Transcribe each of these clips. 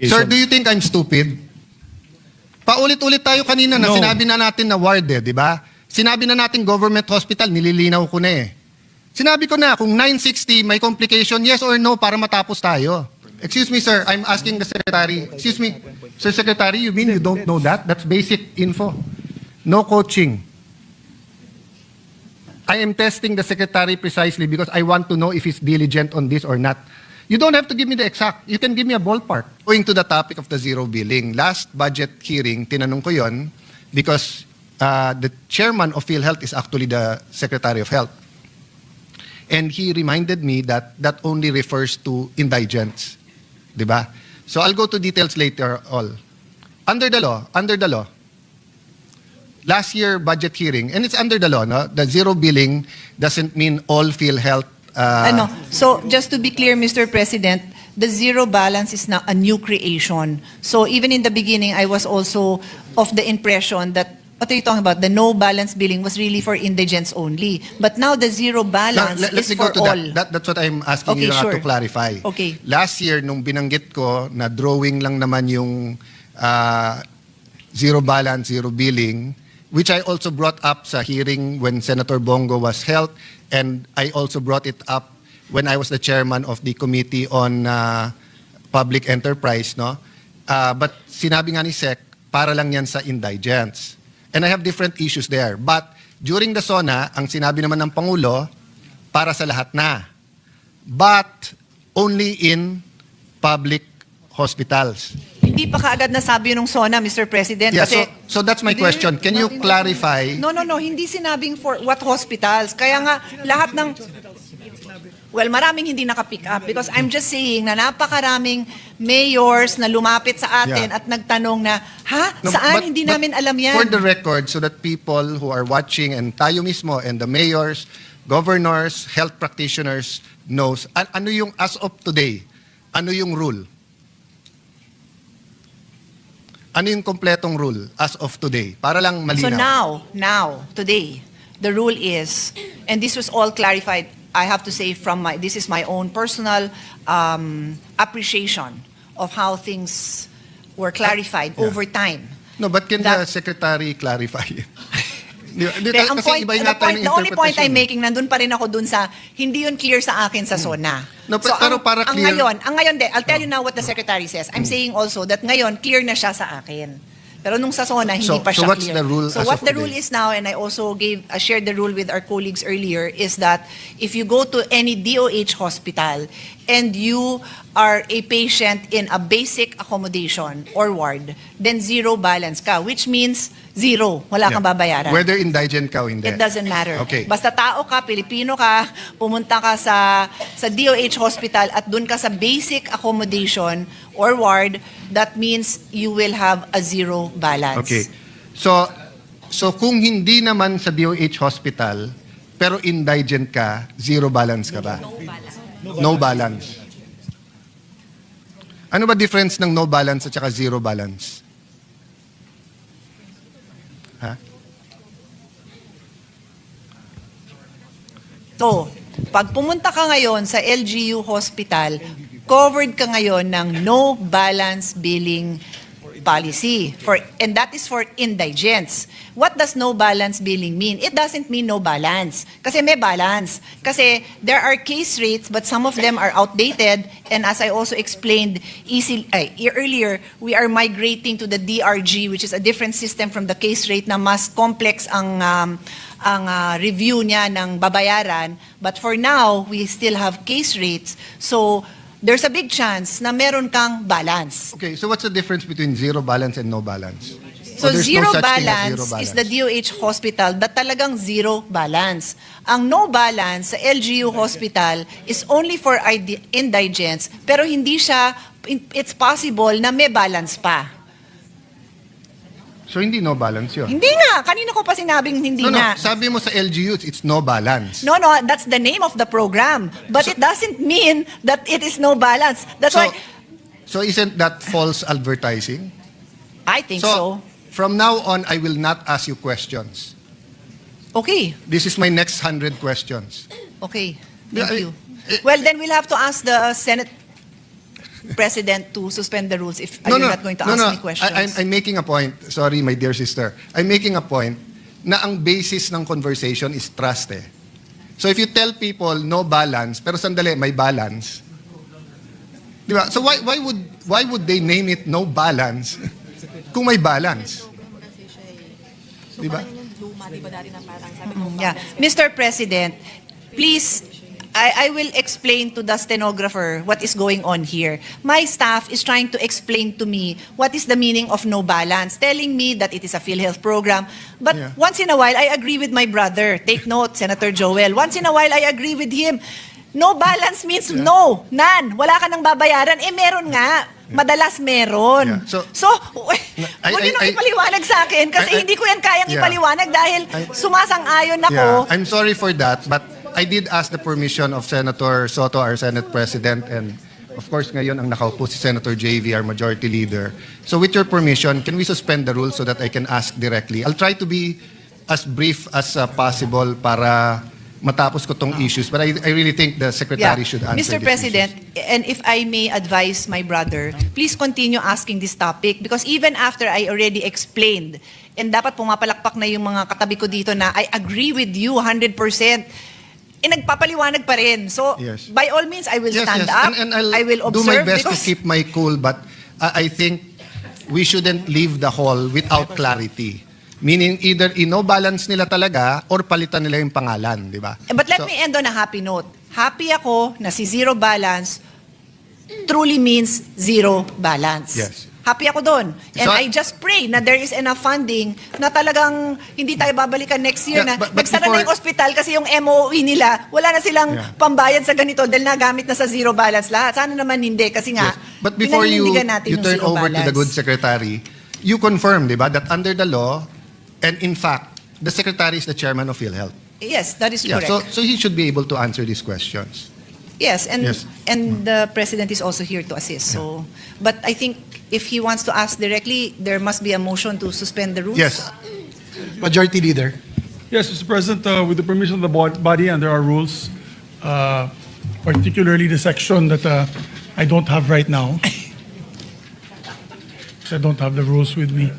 Sir, do you think I'm stupid? Paulit-ulit tayo kanina na No. sinabi na natin na ward di ba? Sinabi na natin government hospital, nililinaw ko na Sinabi ko na, kung 960 may complication, yes or no, para matapos tayo. Excuse me, sir, I'm asking the secretary. Excuse me, Sir Secretary, you mean you don't know that? That's basic info. No coaching. I am testing the secretary precisely because I want to know if he's diligent on this or not. You don't have to give me the exact. You can give me a ballpark. Going to the topic of the zero billing. Last budget hearing, tinanong ko yon because the chairman of PhilHealth is actually the Secretary of Health. And he reminded me that that only refers to indigents. Diba? So I'll go to details later all. Under the law, last year budget hearing, and it's under the law, no? The zero billing doesn't mean all PhilHealth. So just to be clear, Mr. President, the zero balance is now a new creation. So even in the beginning, I was also of the impression that what are you talking about? The no balance billing was really for indigents only. But now the zero balance Let is me go for to all. That's what I'm asking Okay, you sure. to clarify. Okay. Last year, nung binanggit ko na drawing lang naman yung zero balance, zero billing, which I also brought up sa hearing when Senator Bongo was held, and I also brought it up when I was the chairman of the Committee on Public Enterprise, no? But sinabi nga ni Sec, para lang yan sa indigents. And I have different issues there. But during the SONA, ang sinabi naman ng Pangulo, para sa lahat na. But only in public hospitals. Hindi pa kaagad nasabi nung SONA, Mr. President. Yeah, kasi so that's my question. Can you clarify? No. Hindi sinabing for what hospitals. Kaya nga, lahat ng... Well, maraming hindi nakapick up because I'm just saying na napakaraming mayors na lumapit sa atin Yeah. at nagtanong na, No, saan? Hindi namin alam yan. For the record, so that people who are watching and tayo mismo and the mayors, governors, health practitioners knows, ano yung as of today, ano yung rule? Ano yung kompletong rule as of today? Para lang malinaw. So now, today, the rule is, and this was all clarified, I have to say this is my own personal appreciation of how things were clarified Yeah. over time. No, but can the That- secretary clarify it? Kaya the only point I'm making, nandun pa rin ako dun sa, hindi yun clear sa akin sa SONA. No, pero para clear- Ang ngayon, I'll tell you now what the secretary says. I'm saying also that ngayon, clear na siya sa akin. Pero nung sa SONA, hindi pa So siya what's clear. the rule So as what of the today? rule is now, and I also shared the rule with our colleagues earlier, is that if you go to any DOH hospital and you are a patient in a basic accommodation or ward, then zero balance ka, which means zero. Wala kang babayaran. Whether indigent ka o hindi. It doesn't matter. Okay. Basta tao ka, Pilipino ka, pumunta ka sa DOH hospital at dun ka sa basic accommodation or ward, that means you will have a zero balance. Okay. So kung hindi naman sa DOH hospital, pero indigent ka, zero balance ka ba? No balance. Ano ba difference ng no balance at saka zero balance? Ha? So, pag pumunta ka ngayon sa LGU hospital, covered ka ngayon ng no balance billing policy, and that is for indigents. What does no balance billing mean? It doesn't mean no balance. Kasi may balance. Kasi there are case rates, but some of them are outdated. And as I also explained earlier, we are migrating to the DRG, which is a different system from the case rate na mas complex ang review niya ng babayaran. But for now, we still have case rates. So there's a big chance na meron kang balance. Okay, so what's the difference between zero balance and no balance? So Or there's no zero such thing as balance zero balance? is the DOH hospital that talagang zero balance. Ang no balance sa LGU hospital is only for indigents, pero hindi siya, it's possible na may balance pa. So hindi no balance yun? Hindi nga, kanina ko pa sinabing hindi No, nga. sabi mo sa LGUs, it's no balance. No, that's the name of the program. But it doesn't mean that it is no balance. That's why So isn't that false advertising? I think so. From now on, I will not ask you questions. Okay, This is my next 100 questions. okay. Yeah, Thank you. Well, then we'll have to ask the Senate. President to suspend the rules if you're not going to ask me questions. I'm making a point. Sorry, my dear sister. I'm making a point na ang basis ng conversation is trust eh. So if you tell people no balance, pero sandali, may balance. Di ba? So why would they name it no balance kung may balance? Di ba? Yeah. Mr. President, please, I will explain to the stenographer what is going on here. My staff is trying to explain to me what is the meaning of no balance, telling me that it is a PhilHealth program. But Yeah. once in a while, I agree with my brother. Take note, Senator Joel. Once in a while, I agree with him. No balance means no, none. Wala ka nang babayaran. Eh, meron nga. Madalas meron. Yeah. So, huwag niyo nang ipaliwanag sa akin kasi hindi ko yan kayang Yeah. ipaliwanag dahil sumasang-ayon ako. Yeah, I'm sorry for that, but I did ask the permission of Senator Soto, our Senate President, and of course ngayon ang nakaupo si Senator JV, our Majority Leader. So with your permission, can we suspend the rules so that I can ask directly? I'll try to be as brief as possible para matapos ko tong issues, but I really think the Secretary should answer Mr. these President, issues. and if I may advise my brother, please continue asking this topic because even after I already explained, and dapat pumapalakpak na yung mga katabi ko dito na I agree with you 100%, nagpapaliwanag pa rin. So, Yes. by all means, I will stand up, And I'll I will do my observe best to because keep my cool, but I think we shouldn't leave the hall without clarity. Meaning either ino-balance nila talaga or palitan nila yung pangalan, di ba? But let So, me end on a happy note. Happy ako na si zero balance truly means zero balance. Yes. Happy ako doon. And So- I just pray na there is enough funding na talagang hindi tayo babalikan next year Yeah, na but nagsara na before- yung ospital kasi yung MOE nila, wala na silang Yeah. pambayad sa ganito dahil nagamit na sa zero balance lahat. Sana naman hindi kasi nga, yes. But before you pinaninindigan natin yung turn zero over to the balance. good secretary, you confirm, di ba, that under the law, and in fact, the secretary is the chairman of PhilHealth. Yes, that is Yeah, correct. so he should be able to answer these questions. Yes, and Yes. and the president is also here to assist. So, but I think if he wants to ask directly, there must be a motion to suspend the rules. Yes. Majority Leader. Yes, Mr. President, with the permission of the body and there are rules, particularly the section that I don't have right now. Because I don't have the rules with me.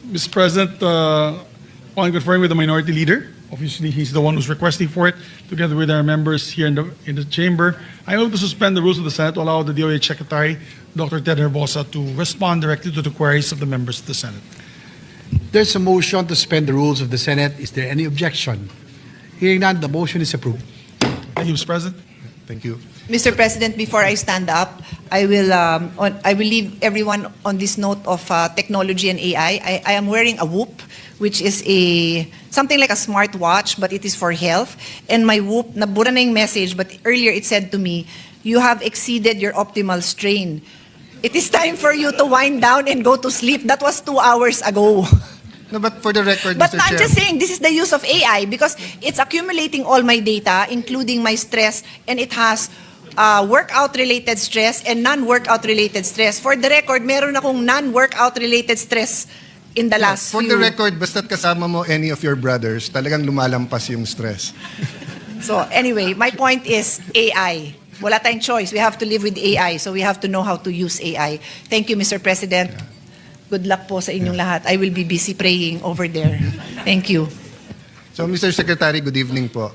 Mr. President, upon conferring with the Minority Leader, obviously he's the one who's requesting for it, together with our members here in the chamber, I move to suspend the rules of the Senate to allow the DOH Secretary, Dr. Ted Herbosa, to respond directly to the queries of the members of the Senate. There's a motion to suspend the rules of the Senate. Is there any objection? Hearing none, the motion is approved. Thank you, Mr. President. Thank you. Mr. President, before I stand up, I will leave everyone on this note of technology and AI. I am wearing a Whoop, which is something like a smartwatch, but it is for health. And my Whoop, nabura na yung message, but earlier it said to me, you have exceeded your optimal strain. It is time for you to wind down and go to sleep. That was 2 hours ago. No, but for the record, But Mr. I'm Chair, just saying, this is the use of AI because it's accumulating all my data, including my stress, and it has workout-related stress and non-workout-related stress. For the record, meron akong non-workout-related stress in the last for few. the record, basta't kasama mo any of your brothers, talagang lumalampas yung stress. So anyway, my point is AI. Wala tayong choice. We have to live with AI, so we have to know how to use AI. Thank you, Mr. President. Good luck po sa inyong lahat. I will be busy praying over there. Thank you. So, Mr. Secretary, good evening po.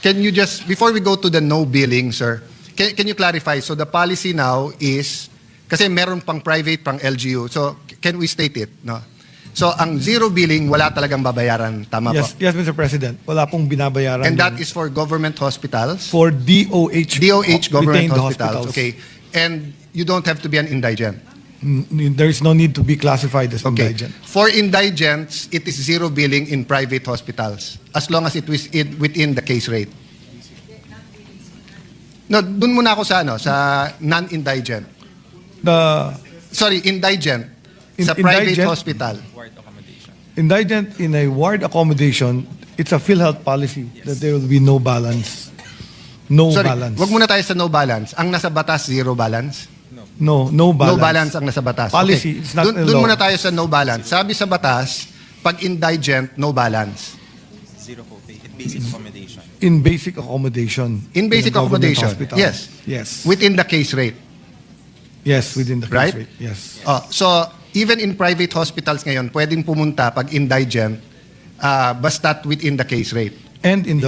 Can you just, before we go to the no billing, sir, can you clarify? So the policy now is, kasi meron pang private, pang LGU. So, can we state it? No? So, ang zero billing, wala talagang babayaran. Tama Yes, po? yes, Mr. President. Wala pong binabayaran. And that yun. is for government hospitals? for DOH. DOH government retained hospitals. Okay. And you don't have to be an indigent. There is no need to be classified as Okay. indigent. For indigents, it is zero billing in private hospitals as long as it was within the case rate. No, dun muna ako sa sa non-indigent. Sorry, indigent. Sa private Indigent? hospital. Indigent in a ward accommodation, it's a PhilHealth policy that there will be no balance. No Sorry, balance. wag muna tayo sa no balance. Ang nasa batas, zero balance. No balance. No balance ang nasa batas. Policy, it's not a Dun law. muna tayo sa no balance. Sabi sa batas, pag indigent, no balance. Zero copay. Basic accommodation. In basic accommodation. In basic a government accommodation, hospital. yes. Yes. Within the case rate. Yes, within the case Right? rate. Yes. So, even in private hospitals ngayon, pwedeng pumunta pag indigent, basta't within the case rate. And in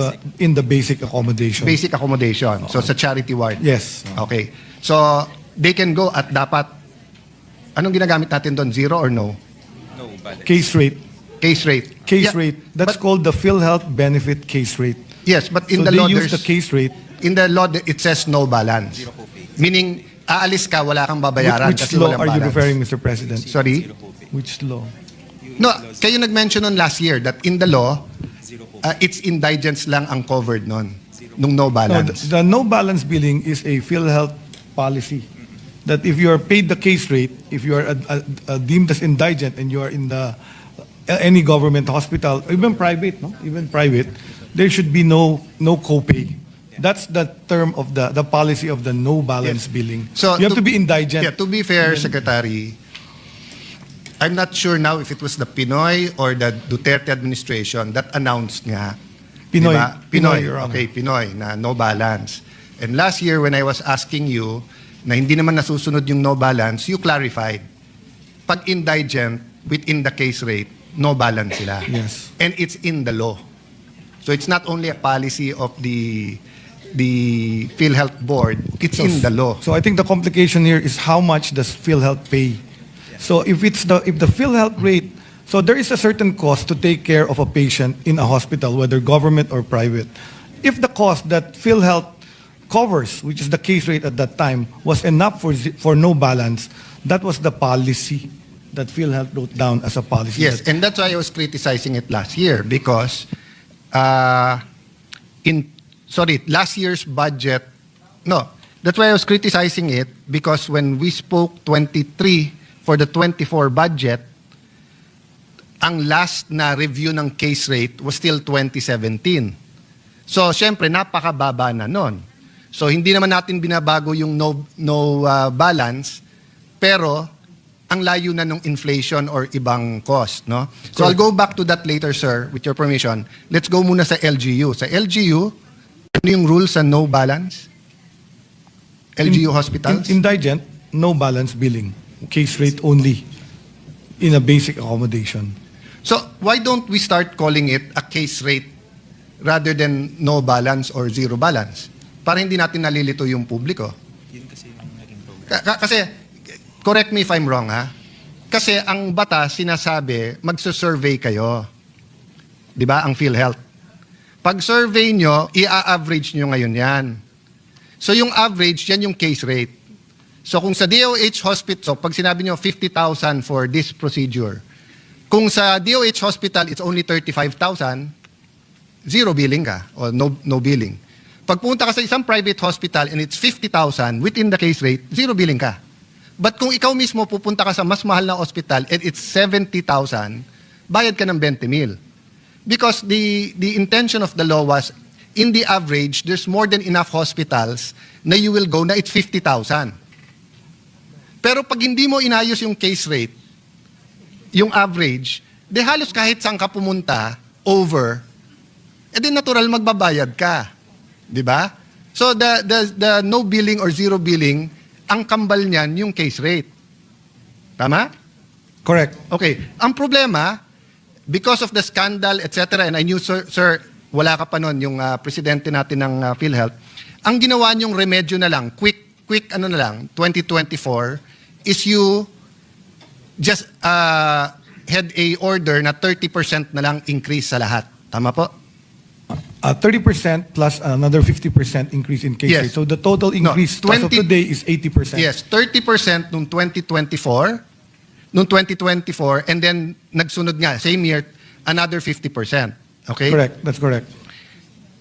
the basic accommodation. Basic accommodation. So, sa charity ward. Yes. Okay. So, they can go at dapat, anong ginagamit natin doon? Zero or no? No balance. Case rate. Case rate. Case Yeah, rate. That's but- called the PhilHealth benefit case rate. Yes, but in So the they law, use the there's, case rate. in the law, it says no balance. Zero copay. Meaning, aalis ka, wala kang babayaran Which kasi law walang are you balance. referring, Mr. President? Sorry? Zero copay. Which law? No, kayo nag-mention nun last year that in the law, Zero copay. it's indigents lang ang covered nun, nung no No, balance. the no balance billing is a PhilHealth policy. That if you are paid the case rate, if you are deemed as indigent and you are in the any government hospital, even private, no, even private, there should be no copay. That's the term of the policy of the no balance billing. So, you have to be indigent. Yeah, to be fair, Secretary, I'm not sure now if it was the Pinoy or the Duterte administration that announced nga. Pinoy. Diba? Pinoy, Your Honor. Okay, Pinoy, na no balance. And last year when I was asking you na hindi naman nasusunod yung no balance, you clarified. Pag indigent, within the case rate, no balance sila. Yes. And it's in the law. So it's not only a policy of the PhilHealth Board, it's in the law. So I think the complication here is how much does PhilHealth pay? So if the PhilHealth rate, so there is a certain cost to take care of a patient in a hospital, whether government or private. If the cost that PhilHealth covers, which is the case rate at that time, was enough for no balance, that was the policy that PhilHealth wrote down as a policy. Yes, and that's why I was criticizing it last year because last year's budget, no, that's why I was criticizing it because when we spoke 23 for the 24 budget, ang last na review ng case rate was still 2017. So, syempre, napakababa na nun. So, hindi naman natin binabago yung no balance, pero ang layo na ng inflation or ibang cost, no? So, I'll go back to that later, sir, with your permission. Let's go muna sa LGU. Sa LGU, ano yung rules sa no balance? LGU hospitals? Indigent, no balance billing. Case rate only in a basic accommodation. So, why don't we start calling it a case rate rather than no balance or zero balance? Para hindi natin nalilito yung publiko. Yun kasi yung naging program. Kasi, correct me if I'm wrong, ha? Kasi ang batas sinasabi, magsusurvey kayo. Di ba? Ang PhilHealth. Pag survey nyo, i-average nyo ngayon yan. So yung average, yan yung case rate. So kung sa DOH hospital, so pag sinabi nyo 50,000 for this procedure, kung sa DOH hospital, it's only 35,000, zero billing ka, or no billing. Pag pumunta ka sa isang private hospital and it's 50,000 within the case rate, zero billing ka. But kung ikaw mismo pupunta ka sa mas mahal na hospital and it's 70,000, bayad ka ng 20,000. Because the intention of the law was, in the average, there's more than enough hospitals na you will go na it's 50,000. Pero pag hindi mo inayos yung case rate, yung average, de halos kahit saan ka pumunta, over, edi natural magbabayad ka. Di ba? So the no billing or zero billing, ang kambal niyan yung case rate. Tama? Correct. Okay. Ang problema, because of the scandal, etc., and I knew, sir, wala ka pa nun, yung presidente natin ng PhilHealth, ang ginawa niyong remedyo na lang, quick 2024, is you just had a order na 30% na lang increase sa lahat. Tama po? 30% plus another 50% increase in case Yes. rate. So the total increase as of 20 today is 80%. Yes, 30% nung 2024, and then nagsunod nga, same year, another 50%. Okay? Correct. That's correct.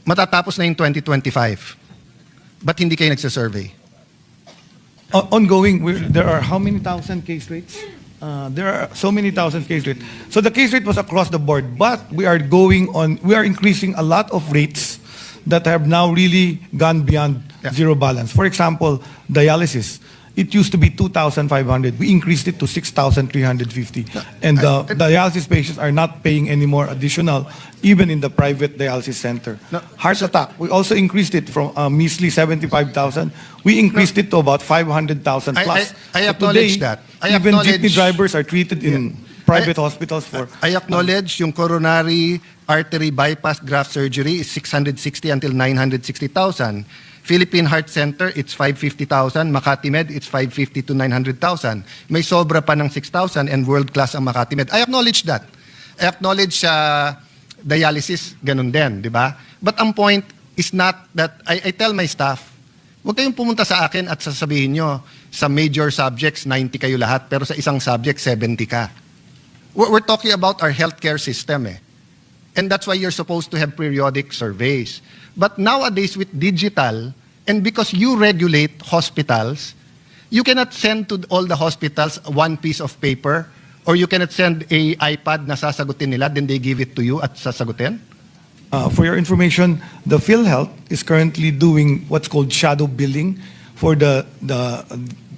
Matatapos na yung 2025. Ba't hindi kayo nagsasurvey? Ongoing, there are how many thousand case rates? There are so many thousand case rates. So the case rate was across the board, but we are increasing a lot of rates that have now really gone beyond Yeah. zero balance. For example, dialysis. It used to be 2,500. We increased it to 6,350. And the dialysis patients are not paying any more additional, even in the private dialysis center. Heart attack, we also increased it from a measly 75,000. We increased it to about 500,000 plus. I So acknowledge today, that. I even acknowledge- jeepney drivers are treated in private hospitals for... I acknowledge yung coronary artery bypass graft surgery is 660 until 960,000. Philippine Heart Center, it's 550,000. Makati Med, it's 550 to 900,000. May sobra pa ng 6,000 and world-class ang Makati Med. I acknowledge that. I acknowledge dialysis, ganun din, di ba? But ang point is not that, I tell my staff, huwag kayong pumunta sa akin at sasabihin nyo, sa major subjects, 90 kayo lahat, pero sa isang subject, 70 ka. We're talking about our healthcare system eh. And that's why you're supposed to have periodic surveys. But nowadays with digital, and because you regulate hospitals, you cannot send to all the hospitals one piece of paper, or you cannot send a iPad na sasagutin nila, then they give it to you at sasagutin? For your information, the PhilHealth is currently doing what's called shadow billing for the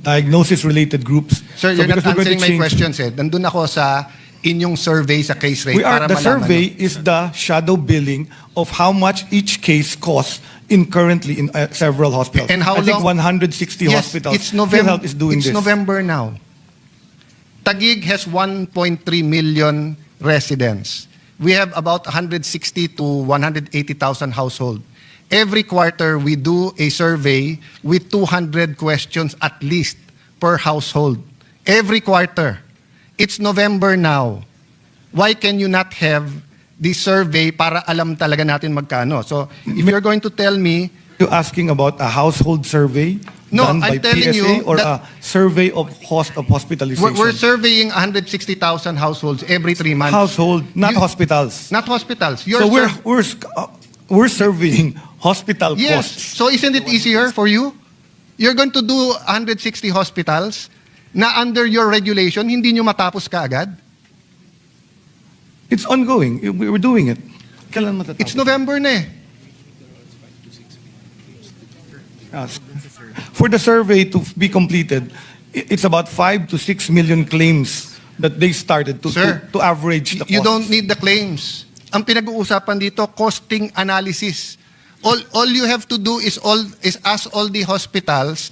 diagnosis-related groups. Sir, you're not because we're going to answering my change- questions eh. Nandun ako sa inyong survey sa case rate We are, para the malaman survey nyo. is the shadow billing of how much each case costs currently in several hospitals. And how I think long- 160 Yes, hospitals. it's November. PhilHealth is doing It's this. November now. Taguig has 1.3 million residents. We have about 160 to 180,000 households. Every quarter, we do a survey with 200 questions at least per household. Every quarter. It's November now. Why can you not have the survey para alam talaga natin magkano? So, if you're going to tell me, You asking about a household survey No, done by I'm telling PSA you or that- a survey of hospitalization? we're surveying 160,000 households every 3 months. Household, not You- hospitals. Not hospitals. So we're surveying hospital Yes. costs. So isn't it easier for you? You're going to do 160 hospitals na under your regulation, hindi nyo matapos kaagad? It's ongoing. We're doing it. Kailan matatapos? It's November na eh. For the survey to be completed, it's about 5 to 6 million claims that they started Sir, to average the You costs. don't need the claims. Ang pinag-uusapan dito, costing analysis. All you have to do is ask all the hospitals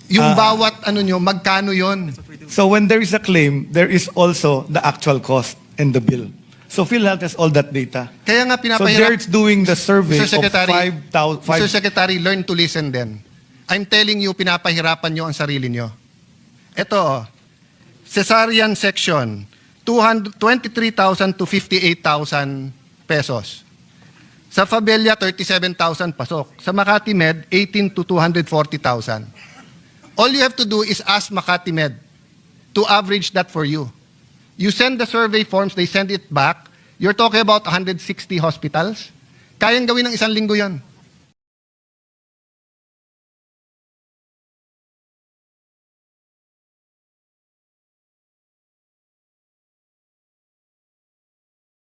yung bawat magkano yon. So when there is a claim, there is also the actual cost and the bill. So PhilHealth has all that data. Kaya nga So pinapahirap. they're doing the survey Mr. Secretary, of 5,000. Mr. Secretary, learn to listen then. I'm telling you, pinapahirapan nyo ang sarili nyo. Ito, cesarean section, 23,000 to 58,000 pesos. Sa Fabella, 37,000 pasok. Sa Makati Med, 18 to 240,000. All you have to do is ask Makati Med to average that for you. You send the survey forms, they send it back. You're talking about 160 hospitals. Kayang gawin ng isang linggo yon.